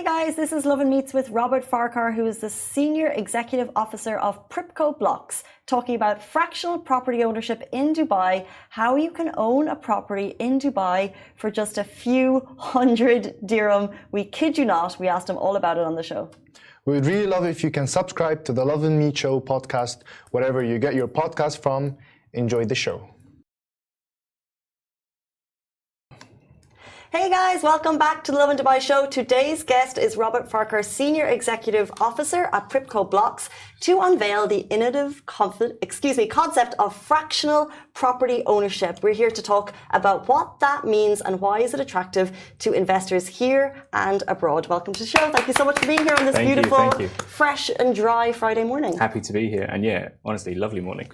guys, this is Lovin Meets with Robert Farquhar, who is the Senior Executive Officer of PRYPCO Blocks, talking about fractional property ownership in Dubai, how you can own a property in Dubai for just a few hundred dirham. We kid you not, we asked him all about it on the show. We would really love it if you can subscribe to the Lovin Me Show podcast, wherever you get your podcast from. Enjoy the show. Hey guys, welcome back to the Lovin Dubai Show. Today's guest is Robert Farquhar, Senior Executive Officer at PRYPCO Blocks, to unveil the innovative concept of fractional property ownership. We're here to talk about what that means and why is it attractive to investors here and abroad. Welcome to the show. Thank you so much for being here on this beautiful, fresh and dry Friday morning. Happy to be here. And yeah, honestly, lovely morning.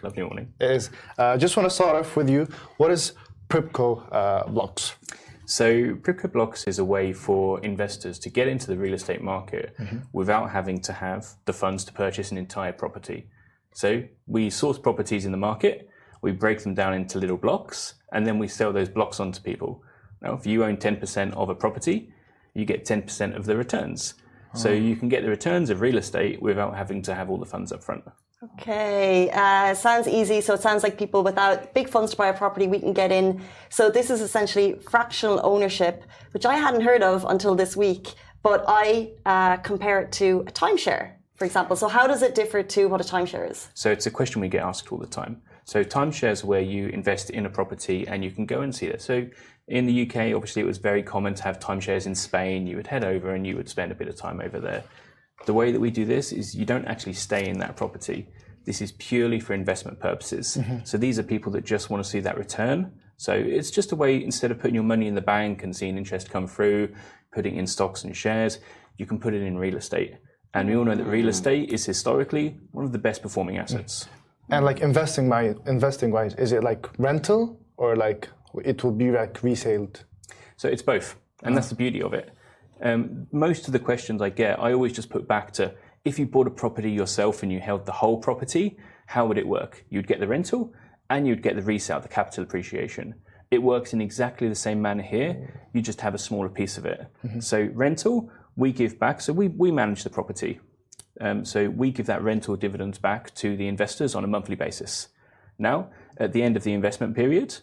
It is. Just want to start off with you. What is PRYPCO Blocks? So PRYPCO Blocks is a way for investors to get into the real estate market without having to have the funds to purchase an entire property. So we source properties in the market, we break them down into little blocks, and then we sell those blocks on to people. Now, if you own 10% of a property, you get 10% of the returns. So you can get the returns of real estate without having to have all the funds up front. Okay, sounds easy. So it sounds like people without big funds to buy a property, we can get in. So this is essentially fractional ownership, which I hadn't heard of until this week, but I compare it to a timeshare, for example. So how does it differ to what a timeshare is? So it's a question we get asked all the time. So timeshares are where you invest in a property and you can go and see it. So in the UK, obviously it was very common to have timeshares in Spain. You would head over and you would spend a bit of time over there. The way that we do this is you don't actually stay in that property. This is purely for investment purposes. So these are people that just want to see that return. So it's just a way, instead of putting your money in the bank and seeing interest come through, putting in stocks and shares, you can put it in real estate. And we all know that real estate is historically one of the best performing assets. And like investing wise, is it like rental or like it will be like resaled? So it's both. And that's the beauty of it. Most of the questions I get, I always just put back to, if you bought a property yourself and you held the whole property, how would it work? You'd get the rental and you'd get the resale, the capital appreciation. It works in exactly the same manner here. You just have a smaller piece of it. So rental, we give back. So we manage the property. So we give that rental dividends back to the investors on a monthly basis. Now, at the end of the investment period,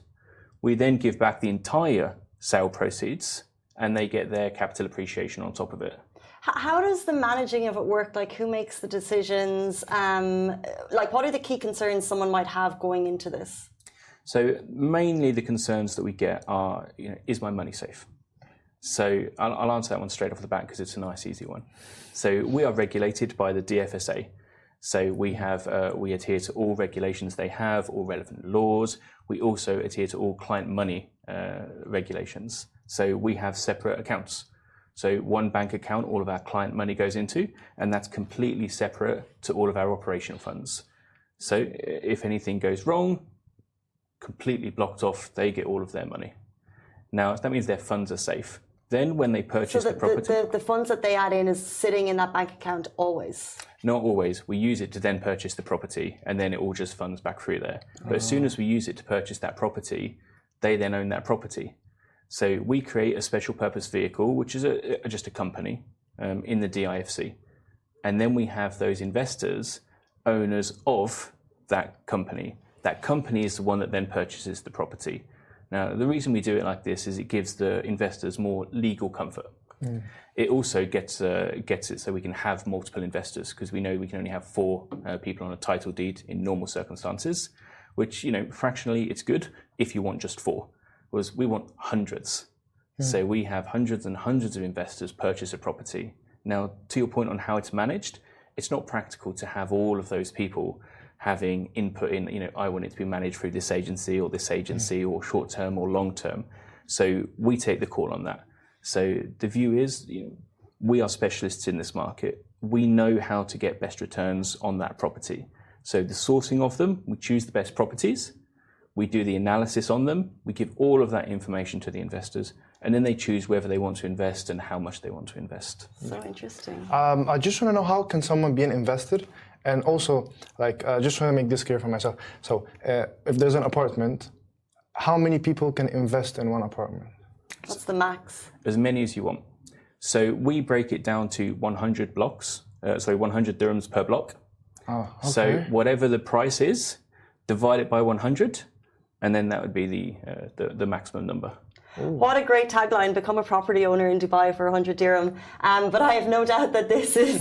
we then give back the entire sale proceeds and they get their capital appreciation on top of it. How does the managing of it work? Like, who makes the decisions? Like, what are the key concerns someone might have going into this? So mainly the concerns that we get are, is my money safe? So I'll answer that one straight off the bat because it's a nice, easy one. So we are regulated by the DFSA. So we adhere to all regulations they have, all relevant laws. We also adhere to all client money regulations. So we have separate accounts. So one bank account, all of our client money goes into, and that's completely separate to all of our operational funds. So if anything goes wrong, completely blocked off, they get all of their money. Now, that means their funds are safe. Then when they purchase the property... the funds that they add in is sitting in that bank account always? Not always. We use it to then purchase the property, and then it all just funds back through there. But as soon as we use it to purchase that property, they then own that property. So we create a special purpose vehicle, which is just a company in the DIFC. And then we have those investors, owners of that company. That company is the one that then purchases the property. Now, the reason we do it like this is it gives the investors more legal comfort. It also gets it so we can have multiple investors, because we know we can only have 4 people on a title deed in normal circumstances, which, fractionally it's good if you want just 4. Whereas we want hundreds. So we have hundreds and hundreds of investors purchase a property. Now, to your point on how it's managed, it's not practical to have all of those people having input in, I want it to be managed through this agency or short term or long term. So we take the call on that. So the view is, we are specialists in this market. We know how to get best returns on that property. So the sourcing of them, we choose the best properties. We do the analysis on them. We give all of that information to the investors, and then they choose whether they want to invest and how much they want to invest. So interesting. I just want to know, how can someone be an investor? And also, just want to make this clear for myself. So if there's an apartment, how many people can invest in one apartment? What's the max? As many as you want. So we break it down to 100 blocks, 100 dirhams per block. Oh, okay. So whatever the price is, divide it by 100, and then that would be the maximum number. Ooh. What a great tagline, become a property owner in Dubai for 100 dirham. But I have no doubt that this is,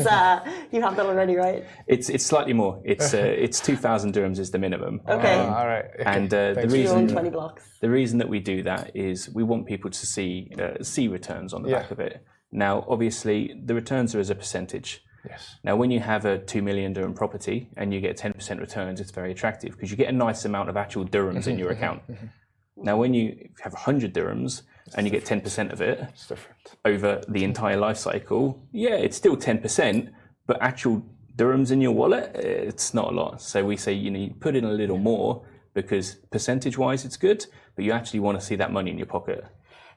you have that already, right? It's slightly more. It's 2,000 dirhams is the minimum. Okay. All right. Okay. And you own 20 blocks. The reason that we do that is we want people to see returns on the back of it. Now, obviously, the returns are as a percentage. Yes. Now, when you have a 2 million dirham property and you get 10% returns, it's very attractive because you get a nice amount of actual dirhams in your account. Now, when you have 100 dirhams and you get 10% of it over the entire life cycle, it's still 10%, but actual dirhams in your wallet, it's not a lot. So we say, you put in a little more because percentage-wise it's good, but you actually want to see that money in your pocket.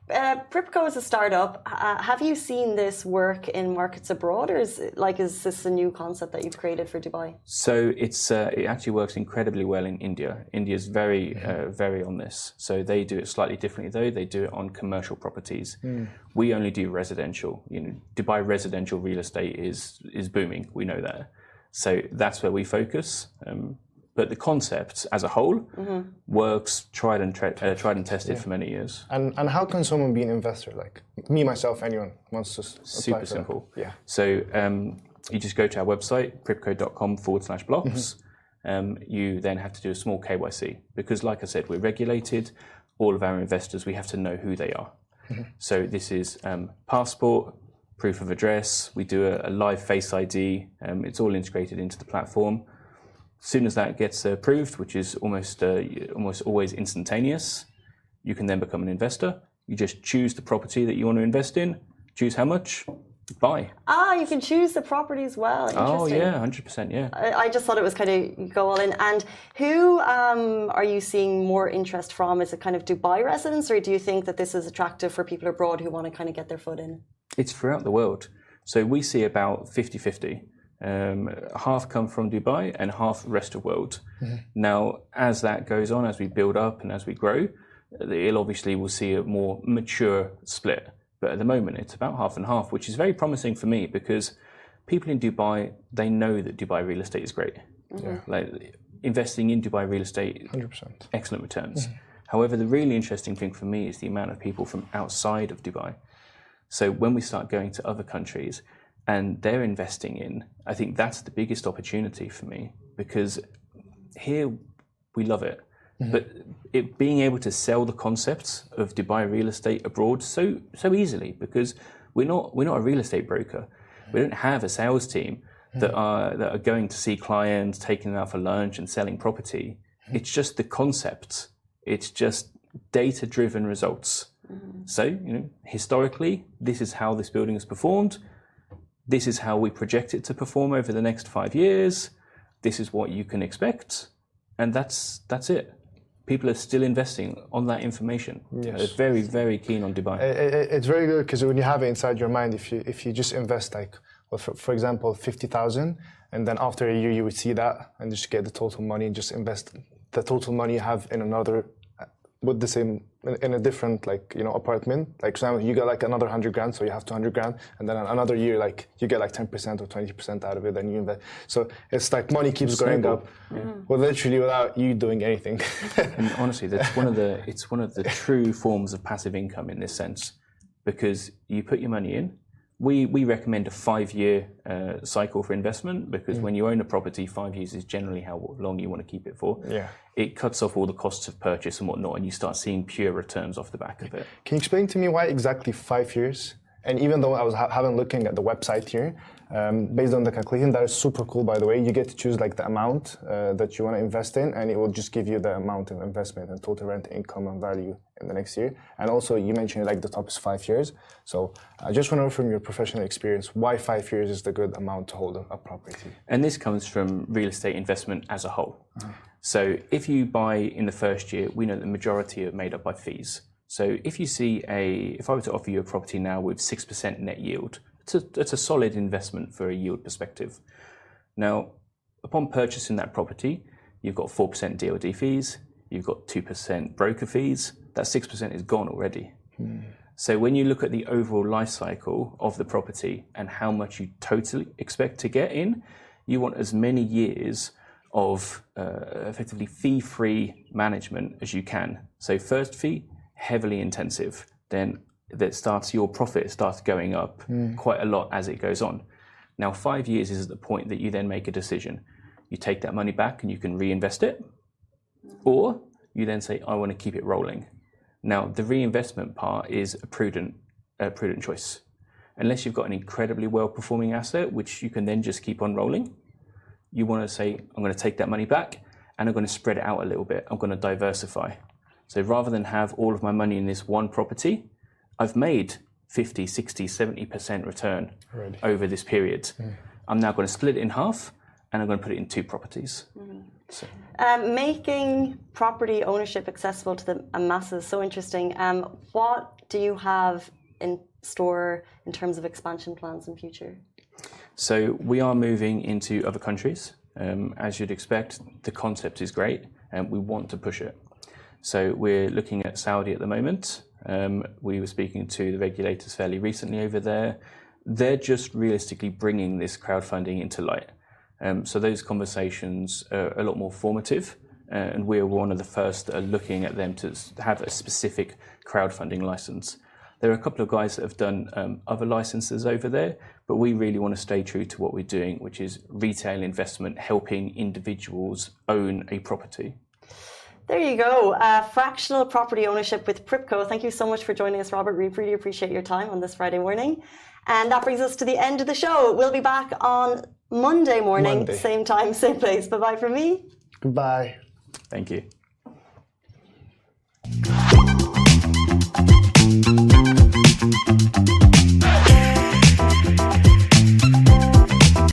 PRYPCO is a startup. Have you seen this work in markets abroad, or is this a new concept that you've created for Dubai? So it actually works incredibly well in India. India's very on this. So they do it slightly differently though. They do it on commercial properties. We only do residential. Dubai residential real estate is booming. We know that. So that's where we focus. But the concept as a whole works tried and tested for many years. And how can someone be an investor? Like me, myself, anyone wants to apply Super simple. Yeah. So you just go to our website, prypco.com/blocks. You then have to do a small KYC because, like I said, we're regulated. All of our investors, we have to know who they are. So this is passport, proof of address. We do a live Face ID. It's all integrated into the platform. As soon as that gets approved, which is almost always instantaneous, you can then become an investor. You just choose the property that you want to invest in, choose how much, buy. You can choose the property as well. Oh yeah, 100%, yeah. I just thought it was kind of you go all in. And who are you seeing more interest from? Is it kind of Dubai residents, or do you think that this is attractive for people abroad who want to kind of get their foot in? It's throughout the world. So we see about 50-50. Half come from Dubai and half rest of world. Now, as that goes on, as we build up and as we grow, we'll see a more mature split. But at the moment, it's about half and half, which is very promising for me because people in Dubai, they know that Dubai real estate is great. Like investing in Dubai real estate, 100%. Excellent returns. However, the really interesting thing for me is the amount of people from outside of Dubai. So when we start going to other countries, and they're investing in, I think that's the biggest opportunity for me because here we love it. But being able to sell the concepts of Dubai real estate abroad so easily because we're not a real estate broker. We don't have a sales team that are going to see clients, taking them out for lunch and selling property. It's just the concepts. It's just data-driven results. So, historically, this is how this building has performed. This is how we project it to perform over the next 5 years. This is what you can expect. And that's it. People are still investing on that information. Yes. They're very, very keen on Dubai. It's very good because when you have it inside your mind, if you just invest for example, 50,000, and then after a year you would see that and just get the total money and just invest the total money you have in another, with the same, in a different apartment. Like for example, you get like another 100 grand, so you have 200 grand, and then another year you get like 10% or 20% out of it, and you invest. So it's like money keeps going up, well, literally without you doing anything. And honestly, that's one of the true forms of passive income in this sense, because you put your money in. We recommend a 5-year cycle for investment because when you own a property, 5 years is generally how long you want to keep it for. Yeah. It cuts off all the costs of purchase and whatnot, and you start seeing pure returns off the back of it. Can you explain to me why exactly 5 years? And even though I was having looking at the website here, based on the calculation, that is super cool, by the way. You get to choose like the amount that you want to invest in, and it will just give you the amount of investment and total rent income and value in the next year. And also you mentioned like the top is 5 years. So I just want to know from your professional experience, why 5 years is the good amount to hold a property? And this comes from real estate investment as a whole. So if you buy in the first year, we know the majority are made up by fees. So if I were to offer you a property now with 6% net yield, it's a solid investment for a yield perspective. Now, upon purchasing that property, you've got 4% DLD fees, you've got 2% broker fees, that 6% is gone already. So when you look at the overall life cycle of the property and how much you totally expect to get in, you want as many years of effectively fee-free management as you can. So first fee, heavily intensive. Then your profit starts going up quite a lot as it goes on. Now 5 years is at the point that you then make a decision. You take that money back and you can reinvest it, or you then say, I want to keep it rolling. Now, the reinvestment part is a prudent choice. Unless you've got an incredibly well-performing asset, which you can then just keep on rolling, you want to say, I'm going to take that money back and I'm going to spread it out a little bit. I'm going to diversify. So rather than have all of my money in this one property, I've made 50, 60, 70% return over this period. I'm now going to split it in half and I'm going to put it in 2 properties. So. Making property ownership accessible to the masses, so interesting. What do you have in store in terms of expansion plans in future? So we are moving into other countries. As you'd expect, the concept is great and we want to push it. So we're looking at Saudi at the moment. We were speaking to the regulators fairly recently over there. They're just realistically bringing this crowdfunding into light. So those conversations are a lot more formative, and we're one of the first that are looking at them to have a specific crowdfunding license. There are a couple of guys that have done other licenses over there, but we really want to stay true to what we're doing, which is retail investment, helping individuals own a property. There you go. Fractional property ownership with PRYPCO. Thank you so much for joining us, Robert. We really appreciate your time on this Friday morning. And that brings us to the end of the show. We'll be back on Monday morning, same time, same place. Bye-bye from me. Goodbye. Thank you.